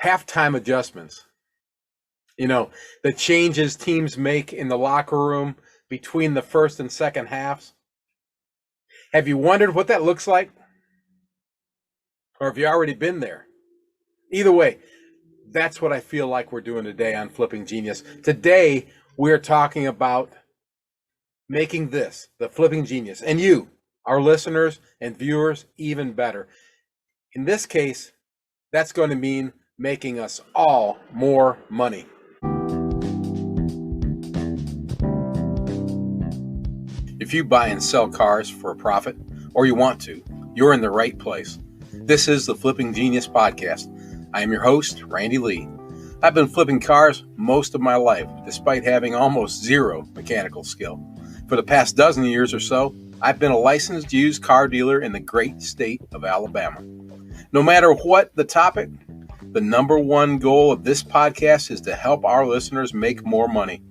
halftime adjustments. The changes teams make in the locker room between the first and second halves. Have you wondered what that looks like? Or have you already been there? Either way, that's what I feel like we're doing today on Flipping Genius. Today, we're talking about making this, the Flipping Genius, and you, our listeners and viewers, even better. In this case, that's going to mean making us all more money. If you buy and sell cars for a profit, or you want to, you're in the right place. This is the Flipping Genius Podcast. I am your host, Randy Lee. I've been flipping cars most of my life, despite having almost zero mechanical skill. For the past dozen years or so, I've been a licensed used car dealer in the great state of Alabama. No matter what the topic, the number one goal of this podcast is to help our listeners make more money.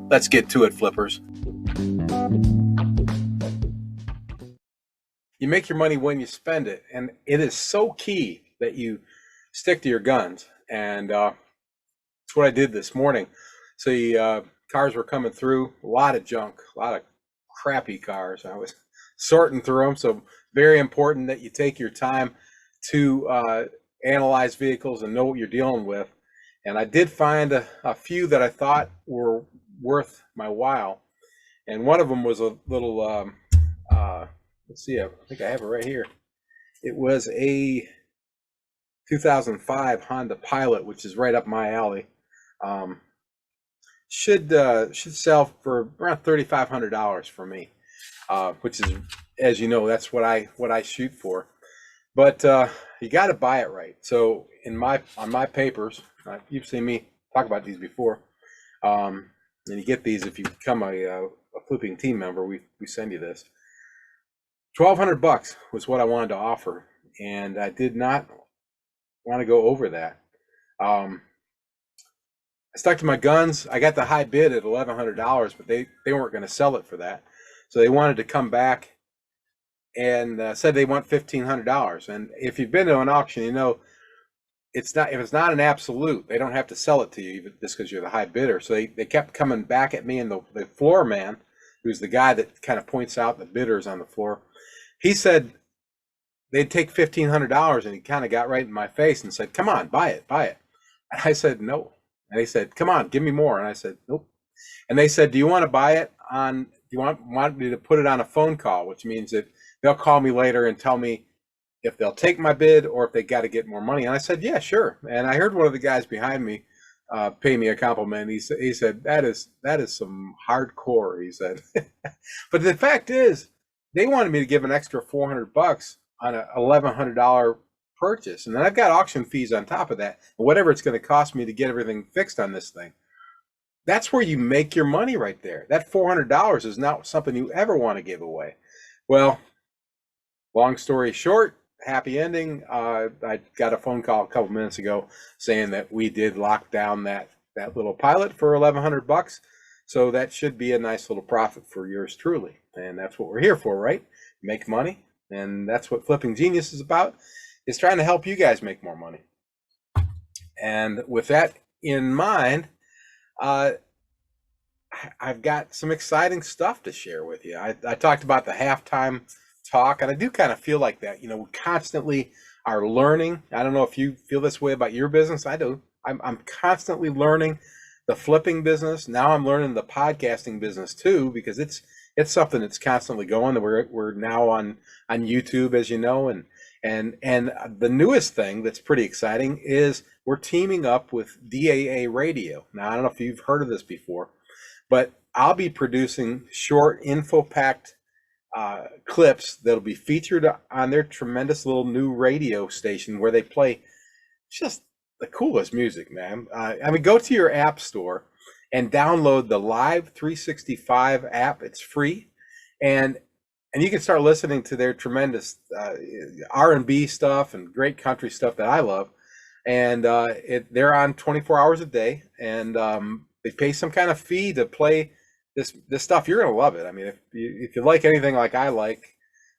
Let's get to it, flippers. You make your money when you spend it, and it is so key that you stick to your guns. And that's what I did this morning. So cars were coming through, a lot of junk, a lot of crappy cars. I was sorting through them. So very important that you take your time to analyze vehicles and know what you're dealing with. And I did find a few that I thought were worth my while. And one of them was a little, let's see, I think I have it right here. It was a 2005 Honda Pilot, which is right up my alley. Should sell for around $3,500 for me, which is, as you know, that's what I shoot for. But you got to buy it right. So on my papers, you've seen me talk about these before, and you get these if you become a flipping team member. We send you this. $1,200 was what I wanted to offer, and I did not want to go over that. I stuck to my guns. I got the high bid at $1,100, but they weren't going to sell it for that. So they wanted to come back and said they want $1,500. And if you've been to an auction, you know if it's not an absolute, they don't have to sell it to you just because you're the high bidder. So they kept coming back at me, and the floor man, who's the guy that kind of points out the bidders on the floor, he said they'd take $1,500, and he kind of got right in my face and said, "Come on, buy it." And I said, "No." And they said, "Come on, give me more." And I said, "Nope." And they said, "Do you want to buy it on, do you want me to put it on a phone call?" Which means that they'll call me later and tell me if they'll take my bid or if they got to get more money. And I said, "Yeah, sure." And I heard one of the guys behind me pay me a compliment. He said, that is some hardcore, he said. But the fact is, they wanted me to give an extra $400 on a $1,100 purchase. And then I've got auction fees on top of that, whatever it's going to cost me to get everything fixed on this thing. That's where you make your money right there. That $400 is not something you ever want to give away. Well, long story short, happy ending. I got a phone call a couple minutes ago saying that we did lock down that little Pilot for $1,100. So that should be a nice little profit for yours truly. And that's what we're here for, right? Make money. And that's what Flipping Genius is about, is trying to help you guys make more money. And with that in mind, I've got some exciting stuff to share with you. I talked about the halftime talk, and I do kind of feel like that. We constantly are learning. I don't know if you feel this way about your business. I do. I'm constantly learning the flipping business. Now I'm learning the podcasting business too, because it's something that's constantly going. We're now on YouTube, as you know, and the newest thing that's pretty exciting is we're teaming up with Daa Radio. Now, I don't know if you've heard of this before, but I'll be producing short info-packed clips that'll be featured on their tremendous little new radio station where they play just the coolest music, man. Go to your app store and download the Live 365 app. It's free, and you can start listening to their tremendous R&B stuff and great country stuff that I love. And they're on 24 hours a day, and they pay some kind of fee to play this stuff. You're gonna love it. I mean, if you like anything like I like,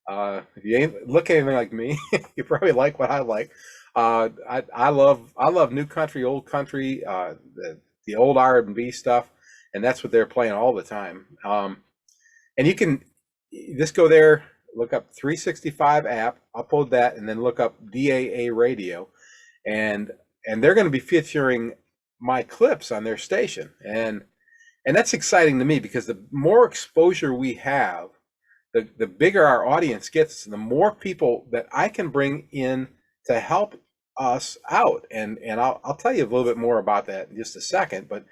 if you ain't look anything like me, you probably like what I like. I love new country, old country, the old R&B stuff, and that's what they're playing all the time. And you can just go there, look up 365 app, upload that, and then look up Daa Radio, and they're going to be featuring my clips on their station, and that's exciting to me because the more exposure we have, the bigger our audience gets, the more people that I can bring in to help us out. And I'll tell you a little bit more about that in just a second. But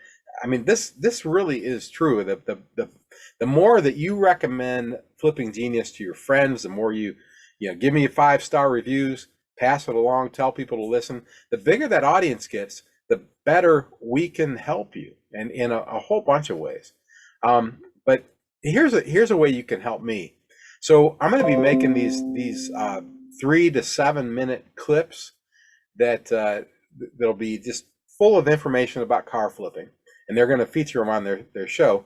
I mean, this really is true. The more that you recommend Flipping Genius to your friends, the more you give me 5-star reviews, pass it along, tell people to listen. The bigger that audience gets, the better we can help you, and in a whole bunch of ways. But here's a way you can help me. So I'm going to be making these 3 to 7 minute clips that that'll be just full of information about car flipping, and they're going to feature them on their show.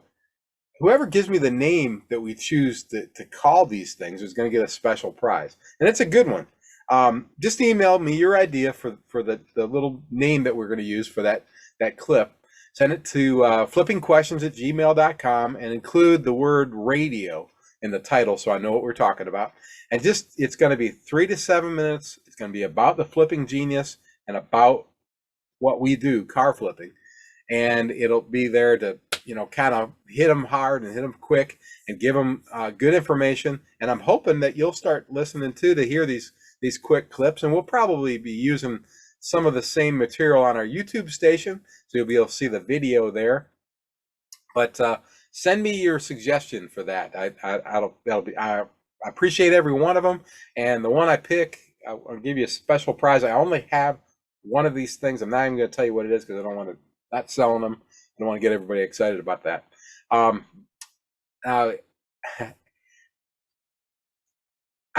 Whoever gives me the name that we choose to call these things is going to get a special prize, and it's a good one. Just email me your idea for the little name that we're going to use for that clip. Send it to flippingquestions@gmail.com and include the word radio in the title so I know what we're talking about. And it's going to be 3 to 7 minutes. It's going to be about the Flipping Genius and about what we do, car flipping. And it'll be there to kind of hit them hard and hit them quick and give them good information. And I'm hoping that you'll start listening to hear these quick clips, and we'll probably be using some of the same material on our YouTube station, so you'll be able to see the video there. But send me your suggestion for that. I appreciate every one of them, and the one I pick, I'll give you a special prize. I only have one of these things. I'm not even going to tell you what it is because I don't want to not selling them. I don't want to get everybody excited about that.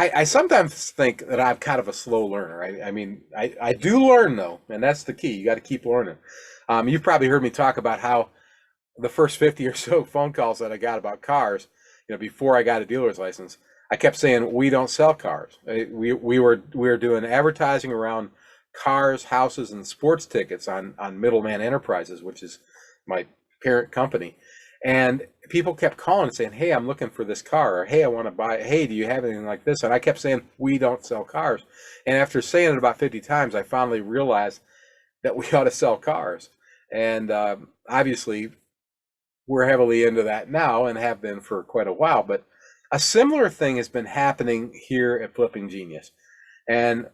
I sometimes think that I'm kind of a slow learner. I mean, I do learn though, and that's the key. You got to keep learning. You've probably heard me talk about how the first 50 or so phone calls that I got about cars, before I got a dealer's license, I kept saying, we don't sell cars. We were doing advertising around cars, houses, and sports tickets on Middleman Enterprises, which is my parent company. And people kept calling and saying, hey, I'm looking for this car, or hey, I want to buy it. Hey, do you have anything like this? And I kept saying, we don't sell cars. And after saying it about 50 times, I finally realized that we ought to sell cars. And obviously, we're heavily into that now and have been for quite a while. But a similar thing has been happening here at Flipping Genius. And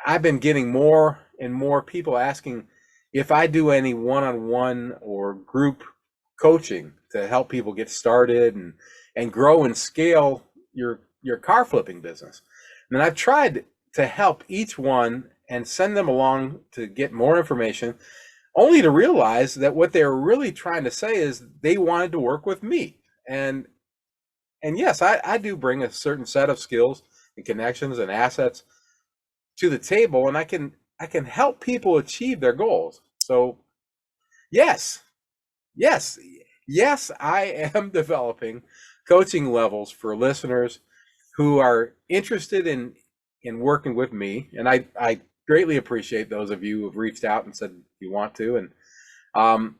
I've been getting more and more people asking if I do any one-on-one or group coaching to help people get started and grow and scale your car flipping business. And I've tried to help each one and send them along to get more information, only to realize that what they were really trying to say is they wanted to work with me. And yes, I do bring a certain set of skills and connections and assets to the table, and I can help people achieve their goals. So yes, I am developing coaching levels for listeners who are interested in working with me. And I greatly appreciate those of you who have reached out and said you want to. And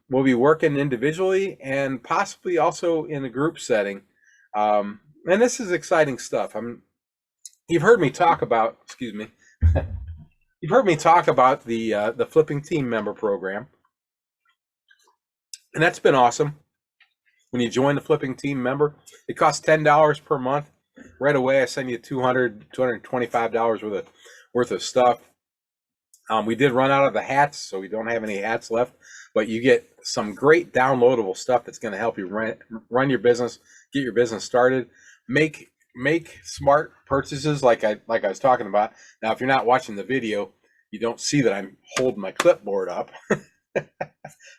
we'll be working individually and possibly also in a group setting. And this is exciting stuff. You've heard me talk about, you've heard me talk about the Flipping Team Member Program. And that's been awesome. When you join the Flipping Team Member, it costs $10 per month. Right away, I send you $225 worth of stuff. We did run out of the hats, so we don't have any hats left, but you get some great downloadable stuff that's going to help you run your business, get your business started, make smart purchases like I was talking about. Now, if you're not watching the video, you don't see that I'm holding my clipboard up.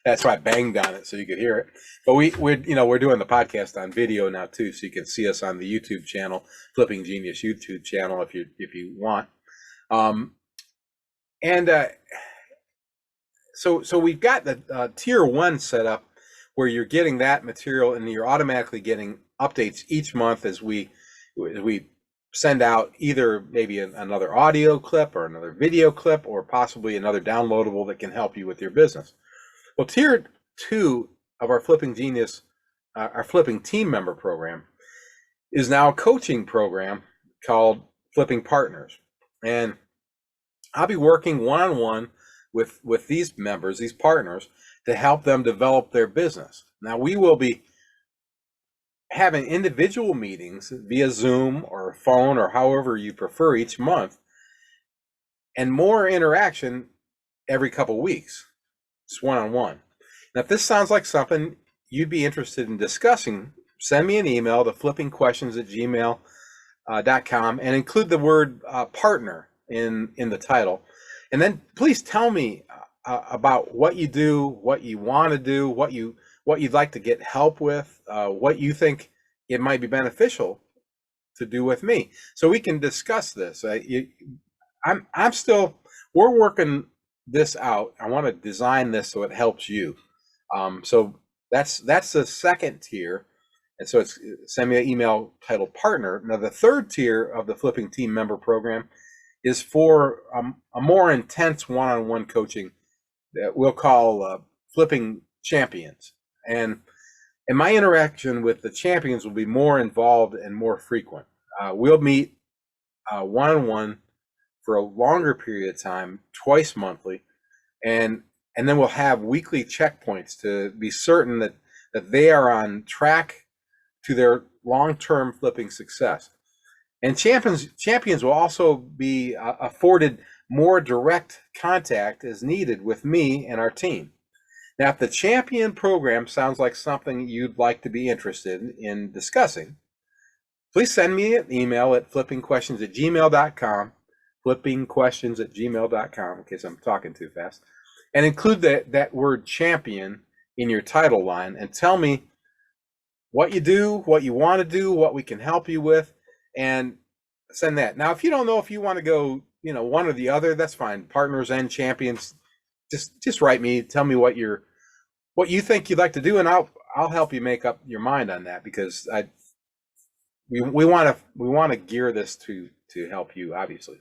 That's why I banged on it so you could hear it. But we're doing the podcast on video now too, so you can see us on the YouTube channel, Flipping Genius YouTube channel, if you want. So we've got the tier 1 set up where you're getting that material and you're automatically getting updates each month as we send out either maybe another audio clip or another video clip or possibly another downloadable that can help you with your business. Well, tier 2 of our Flipping Genius, our Flipping Team Member program, is now a coaching program called Flipping Partners. And I'll be working one-on-one with these members, these partners, to help them develop their business. Now, we will be having individual meetings via Zoom or phone or however you prefer each month, and more interaction every couple weeks. It's one-on-one. Now, if this sounds like something you'd be interested in discussing, send me an email to flippingquestions@gmail.com and include the word partner in the title. And then please tell me about what you do, what you want to do, what you'd like to get help with, what you think it might be beneficial to do with me, so we can discuss this. We're working this out. I want to design this so it helps you. So that's the second tier. And so it's send me an email titled partner. Now, the third tier of the Flipping Team Member program is for a more intense one-on-one coaching that we'll call Flipping Champions. And my interaction with the champions will be more involved and more frequent. We'll meet one-on-one for a longer period of time, twice monthly, and then we'll have weekly checkpoints to be certain that they are on track to their long-term flipping success. And champions will also be afforded more direct contact as needed with me and our team. Now, if the champion program sounds like something you'd like to be interested in discussing, please send me an email at flippingquestions@gmail.com, flippingquestions@gmail.com, in case I'm talking too fast, and include that word champion in your title line and tell me what you do, what you want to do, what we can help you with, and send that. Now, if you don't know if you want to go, one or the other, that's fine. Partners and champions, just write me, tell me what you think you'd like to do, and I'll help you make up your mind on that, because we want to gear this to help you, obviously.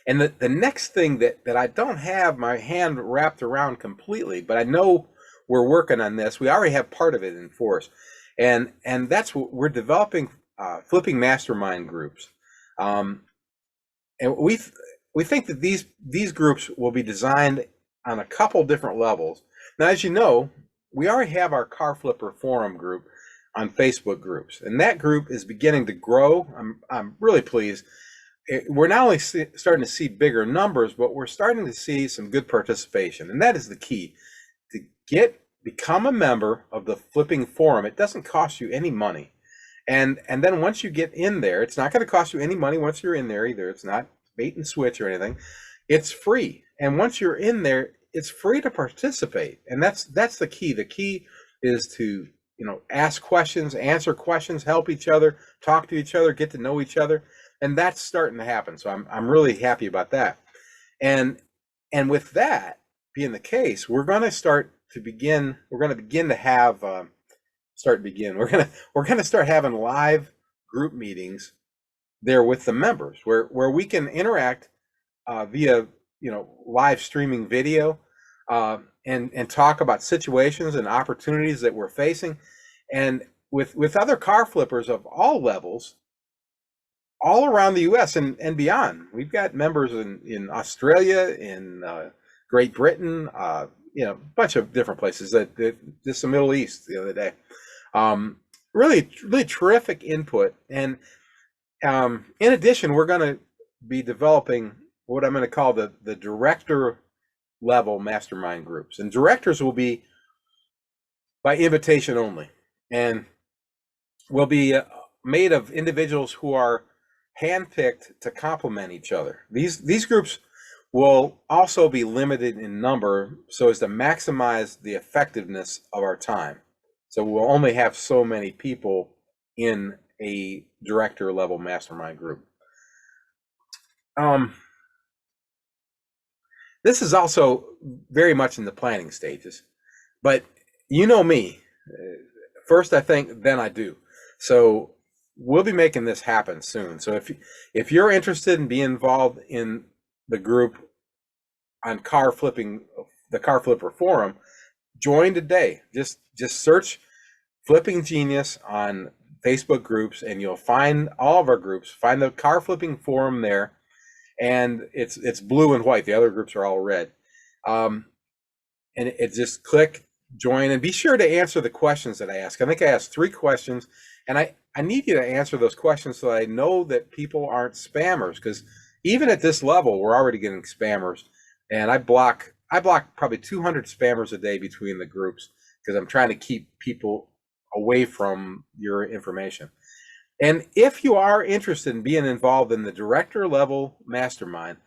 And the next thing that I don't have my hand wrapped around completely, but I know we're working on this. We already have part of it in force, and that's what we're developing, Flipping Mastermind Groups. And we think that these groups will be designed on a couple different levels. Now, as you know, we already have our Car Flipper Forum group on Facebook groups, and that group is beginning to grow. I'm really pleased. We're not only starting to see bigger numbers, but we're starting to see some good participation, and that is the key. To become a member of the Flipping Forum, it doesn't cost you any money. And then once you get in there, it's not going to cost you any money once you're in there either. It's not bait and switch or anything. It's free. And once you're in there, it's free to participate. And that's the key. The key is to, ask questions, answer questions, help each other, talk to each other, get to know each other. And that's starting to happen. So I'm really happy about that. And with that being the case, we're going to begin to start having live group meetings there with the members, where we can interact via live streaming video, and talk about situations and opportunities that we're facing, and with other car flippers of all levels all around the US and beyond. We've got members in Australia, in Great Britain, a bunch of different places, just the Middle East the other day. Really, really terrific input. And in addition, we're going to be developing what I'm going to call the director level mastermind groups. And directors will be by invitation only, and will be made of individuals who are handpicked to complement each other. These groups will also be limited in number so as to maximize the effectiveness of our time. So we'll only have so many people in a director level mastermind group. This is also very much in the planning stages, but you know me, first I think, then I do. So we'll be making this happen soon. So if you're interested in being involved in the group on car flipping, the Car Flipper Forum, join today. Just search Flipping Genius on Facebook groups, and you'll find all of our groups. Find the Car Flipping Forum there, and it's blue and white. The other groups are all red. And it just click join, and be sure to answer the questions that I ask. I think I asked 3 questions, and I need you to answer those questions so that I know that people aren't spammers, because even at this level, we're already getting spammers. And I block probably 200 spammers a day between the groups, because I'm trying to keep people away from your information. And if you are interested in being involved in the director level mastermind,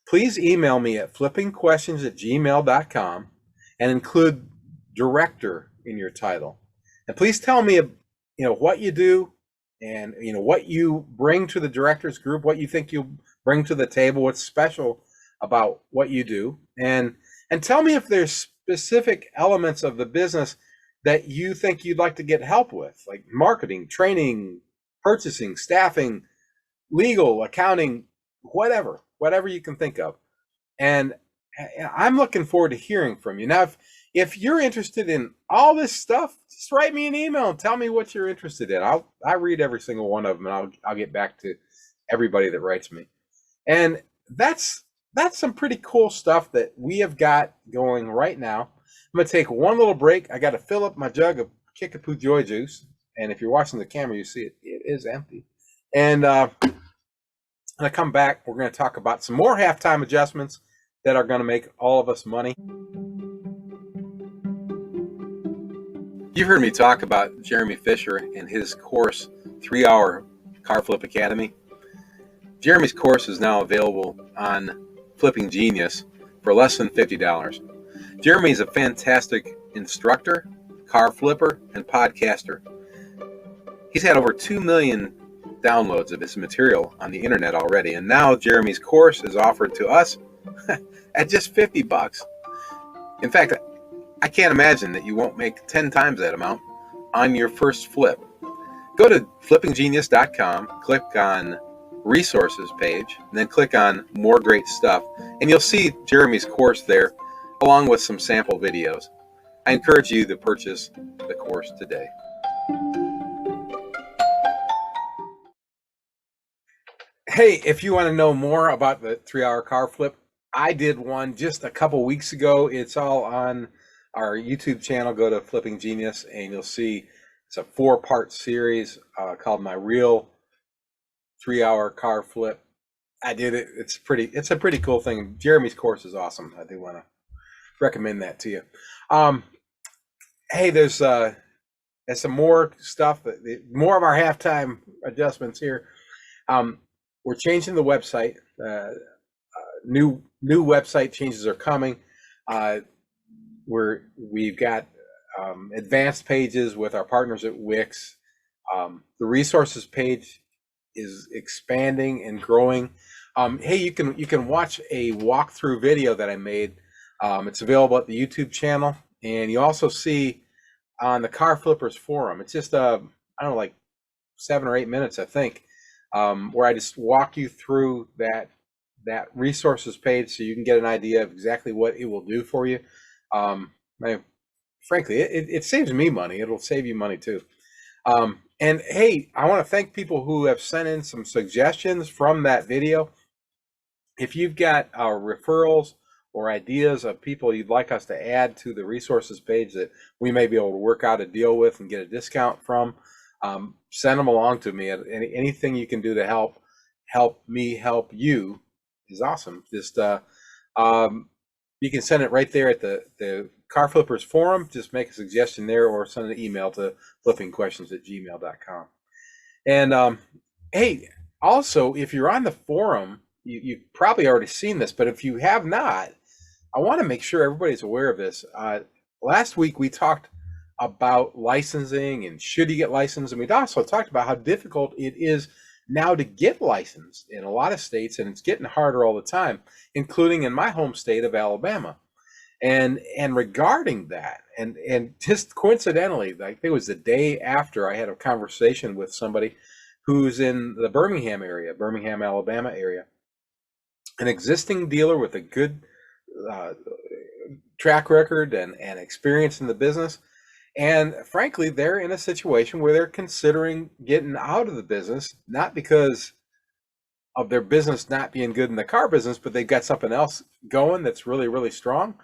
please email me at flippingquestions@gmail.com and include director in your title. And please tell me, what you do, and what you bring to the directors group, what you think you bring to the table, what's special about what you do, and tell me if there's specific elements of the business that you think you'd like to get help with, like marketing, training, purchasing, staffing, legal, accounting, whatever you can think of. And I'm looking forward to hearing from you. Now, if you're interested in all this stuff, just write me an email and tell me what you're interested in. I read every single one of them, and I'll get back to everybody that writes me. And that's some pretty cool stuff that we have got going right now. I'm going to take one little break. I got to fill up my jug of Kickapoo Joy Juice. And if you're watching the camera, you see it is empty. And when I come back, we're going to talk about some more halftime adjustments that are going to make all of us money. You've heard me talk about Jeremy Fisher and his course, 3-Hour Car Flip Academy. Jeremy's course is now available on Flipping Genius for less than $50. Jeremy is a fantastic instructor, car flipper, and podcaster. He's had over 2 million downloads of his material on the internet already, and now Jeremy's course is offered to us at just $50. In fact, I can't imagine that you won't make 10 times that amount on your first flip. Go to flippinggenius.com, click on resources page, and then click on more great stuff, and you'll see Jeremy's course there along with some sample videos. I encourage you to purchase the course today. Hey, if you want to know more about the 3-Hour Car Flip, I did one just a couple weeks ago. It's all on our YouTube channel. Go to Flipping Genius, and you'll see it's a 4-part series called My Real 3-Hour Car Flip. I did it. It's a pretty cool thing. Jeremy's course is awesome. I do want to recommend that to you. Hey, there's some more stuff, more of our halftime adjustments here. We're changing the website. New website changes are coming. We've got advanced pages with our partners at Wix. The resources page is expanding and growing. Hey, you can watch a walkthrough video that I made. It's available at the YouTube channel, and you also see on the Car Flippers forum. It's just I don't know, like 7 or 8 minutes, I think, where I just walk you through that resources page so you can get an idea of exactly what it will do for you. Frankly, it saves me money. It'll save you money too. And hey, I want to thank people who have sent in some suggestions from that video. If you've got referrals or ideas of people you'd like us to add to the resources page that we may be able to work out a deal with and get a discount from, send them along to me. Anything you can do to help me help you is awesome. Just you can send it right there at the Car Flippers forum. Just make a suggestion there, or send an email to flippingquestions@gmail.com. And hey, also, if you're on the forum, you've probably already seen this, but if you have not, I want to make sure everybody's aware of this. Last week we talked about licensing and should you get licensed, and we also talked about how difficult it is now to get licensed in a lot of states, and it's getting harder all the time, including in my home state of Alabama. And regarding that, and just coincidentally, I think it was the day after I had a conversation with somebody who's in the Birmingham area, Birmingham, Alabama area, an existing dealer with a good uh, track record and experience in the business. And frankly, they're in a situation where they're considering getting out of the business, not because of their business not being good in the car business, but they've got something else going that's really, really strong.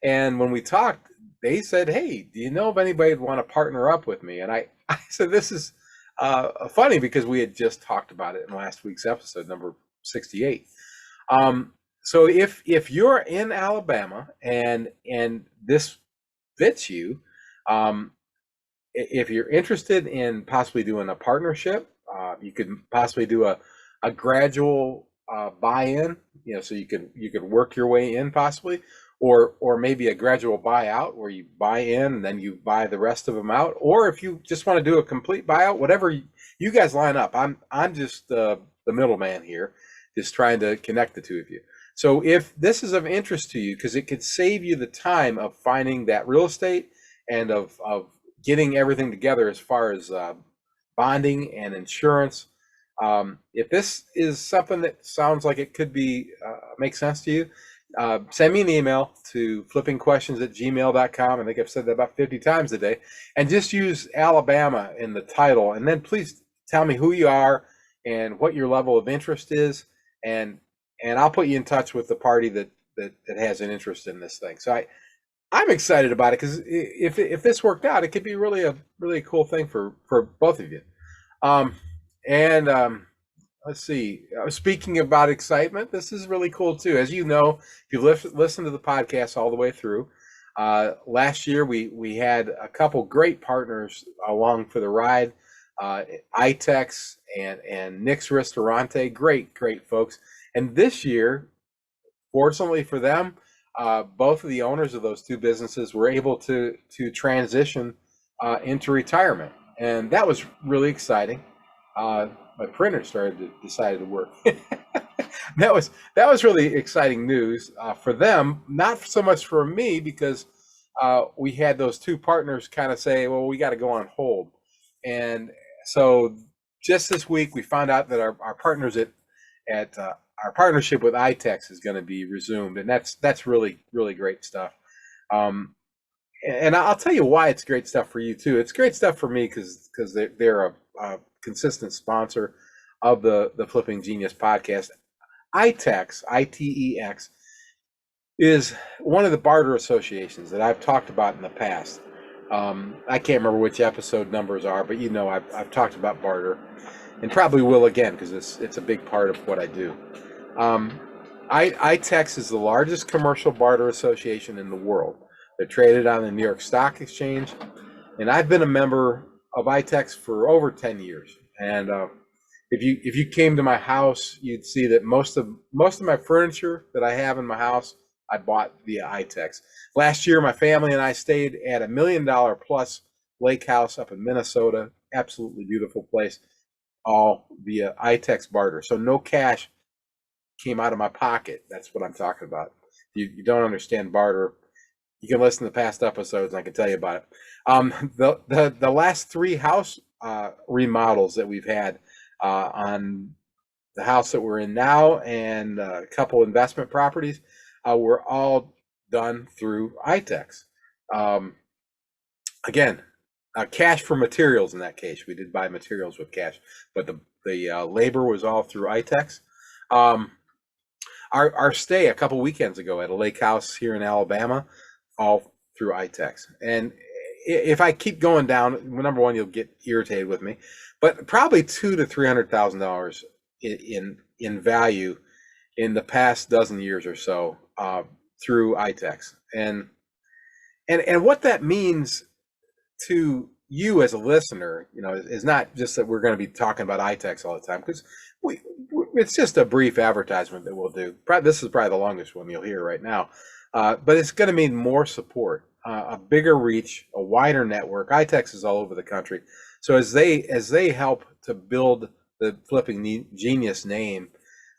And when we talked, they said, "Hey, do you know if anybody would want to partner up with me?" And I said, "This is funny because we had just talked about it in last week's episode, number 68." So if you're in Alabama and this fits you, um, if you're interested in possibly doing a partnership, you could possibly do a gradual buy-in, so you could work your way in possibly, or maybe a gradual buyout where you buy in and then you buy the rest of them out, or if you just want to do a complete buyout, whatever you guys line up. I'm just the middleman here, just trying to connect the two of you. So if this is of interest to you, because it could save you the time of finding that real estate and of getting everything together as far as bonding and insurance. If this is something that sounds like it could be make sense to you, send me an email to flippingquestions@gmail.com. I think I've said that about 50 times today. And just use Alabama in the title. And then please tell me who you are and what your level of interest is. And I'll put you in touch with the party that has an interest in this thing. So I'm excited about it because if this worked out, it could be really a cool thing for both of you. Let's see. Speaking about excitement, this is really cool too. As you know, if you listen to the podcast all the way through, last year we had a couple great partners along for the ride. ITEX and Nick's Ristorante, great folks. And this year, fortunately for them, both of the owners of those two businesses were able to transition into retirement, and that was really exciting. My printer decided to work. That was really exciting news for them, not so much for me, because we had those two partners kind of say, "Well, we got to go on hold," and so just this week we found out that our partners at our partnership with ITEX is going to be resumed, and that's really great stuff. And I'll tell you why it's great stuff for you too. It's great stuff for me because they're a consistent sponsor of the Flipping Genius podcast. ITEX, ITEX, is one of the barter associations that I've talked about in the past. I can't remember which episode numbers are, but I've talked about barter, and probably will again because it's a big part of what I do. ITEX is the largest commercial barter association in the world. They're traded on the New York Stock Exchange, and I've been a member of ITEX for over 10 years. And if you came to my house, you'd see that most of my furniture that I have in my house, I bought via ITEX. Last year, my family and I stayed at $1 million plus lake house up in Minnesota. Absolutely beautiful place, all via ITEX barter. So no cash came out of my pocket. That's what I'm talking about. You don't understand barter, you can listen to past episodes and I can tell you about it. The last three house remodels that we've had on the house that we're in now and a couple investment properties were all done through ITEX. Again, cash for materials in that case. We did buy materials with cash, but the labor was all through ITEX. Our stay a couple weekends ago at a lake house here in Alabama, all through ITEX. And if I keep going down, number one, you'll get irritated with me, but probably $200,000 to $300,000 in value in the past dozen years or so through ITEX. And what that means to you as a listener, is not just that we're going to be talking about ITEX all the time, because it's just a brief advertisement that we'll do. This is probably the longest one you'll hear right now. But it's going to mean more support, a bigger reach, a wider network. ITEX is all over the country. So as they help to build the Flipping Genius name,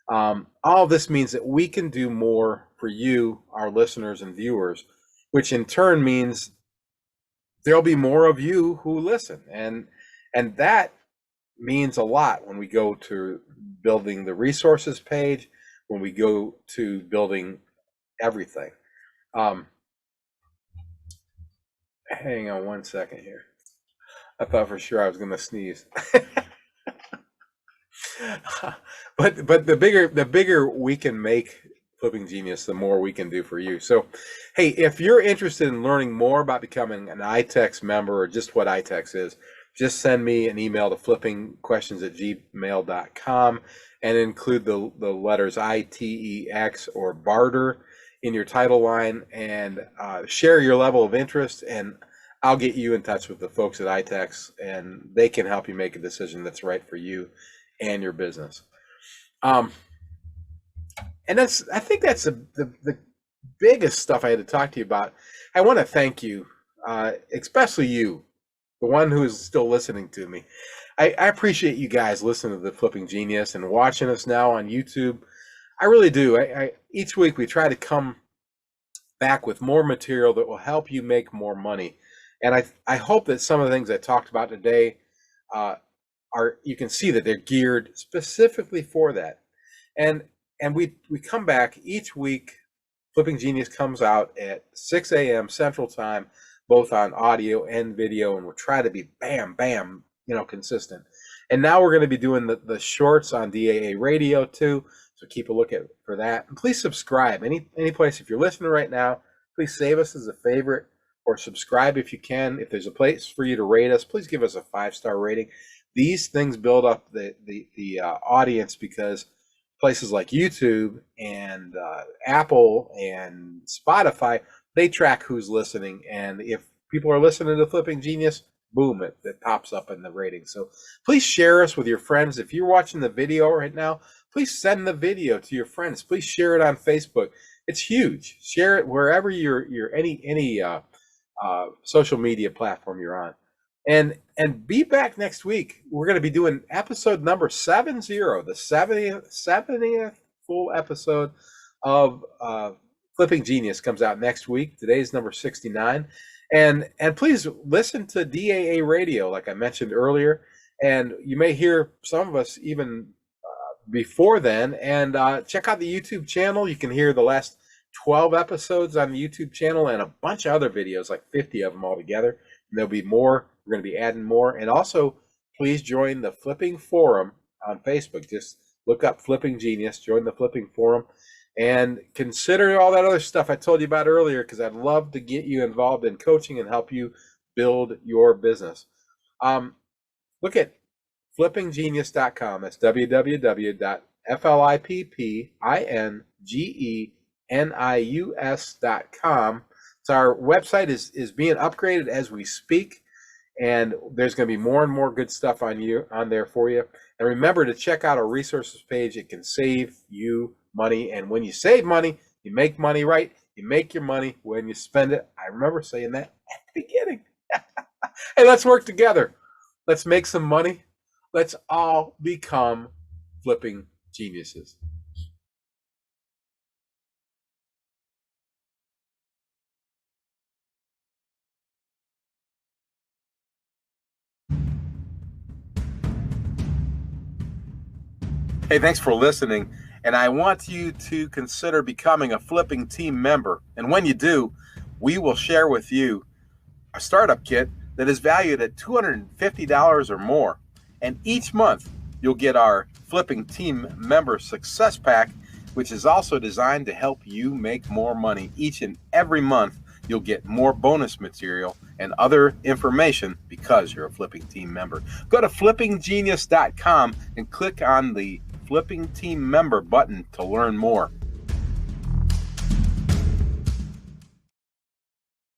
all this means that we can do more for you, our listeners and viewers, which in turn means there'll be more of you who listen. And that means a lot when we go to building the resources page, when we go to building everything. Hang on one second here. I thought for sure I was going to sneeze. but the bigger we can make Flipping Genius, the more we can do for you. So, hey, if you're interested in learning more about becoming an iTex member or just what iTex is, just send me an email to flippingquestions@gmail.com and include the letters ITEX or barter in your title line, and share your level of interest, and I'll get you in touch with the folks at iTex, and they can help you make a decision that's right for you and your business. And I think that's the biggest stuff I had to talk to you about. I want to thank you, especially you, the one who is still listening to me. I appreciate you guys listening to the Flipping Genius and watching us now on YouTube. I really do. Each week we try to come back with more material that will help you make more money. And I hope that some of the things I talked about today you can see that they're geared specifically for that. And we come back each week. Flipping Genius comes out at 6 a.m. Central Time, both on audio and video, and we'll try to be bam, consistent. And now we're going to be doing the shorts on Daa Radio too, so keep a look for that. And please subscribe. Any place, if you're listening right now, please save us as a favorite or subscribe if you can. If there's a place for you to rate us, please give us a 5-star rating. These things build up the audience, because places like YouTube and Apple and Spotify, they track who's listening. And if people are listening to Flipping Genius, boom, it pops up in the ratings. So please share us with your friends. If you're watching the video right now, please send the video to your friends. Please share it on Facebook. It's huge. Share it wherever you're any social media platform you're on. And be back next week. We're going to be doing episode number 70, the 70th full episode of Flipping Genius comes out next week. Today's number 69. And please listen to Daa Radio, like I mentioned earlier. And you may hear some of us even before then. And check out the YouTube channel. You can hear the last 12 episodes on the YouTube channel and a bunch of other videos, like 50 of them altogether. And there'll be more. We're going to be adding more. And also, please join the Flipping Forum on Facebook. Just look up Flipping Genius, join the Flipping Forum, and consider all that other stuff I told you about earlier, because I'd love to get you involved in coaching and help you build your business. Look at flippinggenius.com. That's www.flippinggenius.com. So our website is being upgraded as we speak, and there's going to be more and more good stuff on there for you. And remember to check out our resources page. It can save you money, and when you save money, you make money, right? You make your money when you spend it. I remember saying that at the beginning. Hey, let's work together. Let's make some money. Let's all become flipping geniuses. Hey, thanks for listening. And I want you to consider becoming a Flipping Team member. And when you do, we will share with you a startup kit that is valued at $250 or more. And each month, you'll get our Flipping Team Member Success Pack, which is also designed to help you make more money. Each and every month, you'll get more bonus material and other information because you're a Flipping Team member. Go to flippinggenius.com and click on the Flipping Team Member button to learn more.